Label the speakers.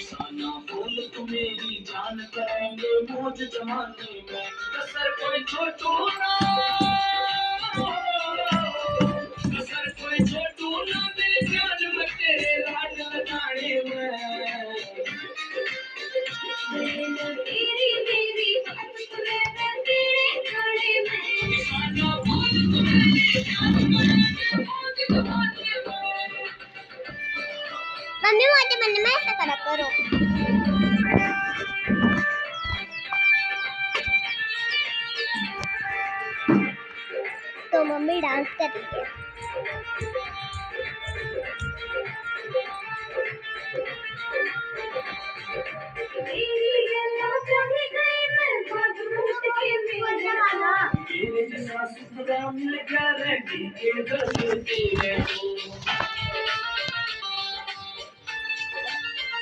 Speaker 1: साना बोल तू मेरी जान करेंगे मौज जमाने में कसर कोई छोटू ना कसर कोई छोटू ना मेरे ध्यान में तेरे लाड लगाने में तेरी मेरी बात सुने मैं तेरे खाने में साना बोल तू मेरी जान करेंगे मौज जमाने में
Speaker 2: मम्मी मोटे बनने में ऐसा करा करो। तो मम्मी डांस कर रही है।
Speaker 1: तेरे जैसा सुखदा मिल गया रे के दर्द तेरे को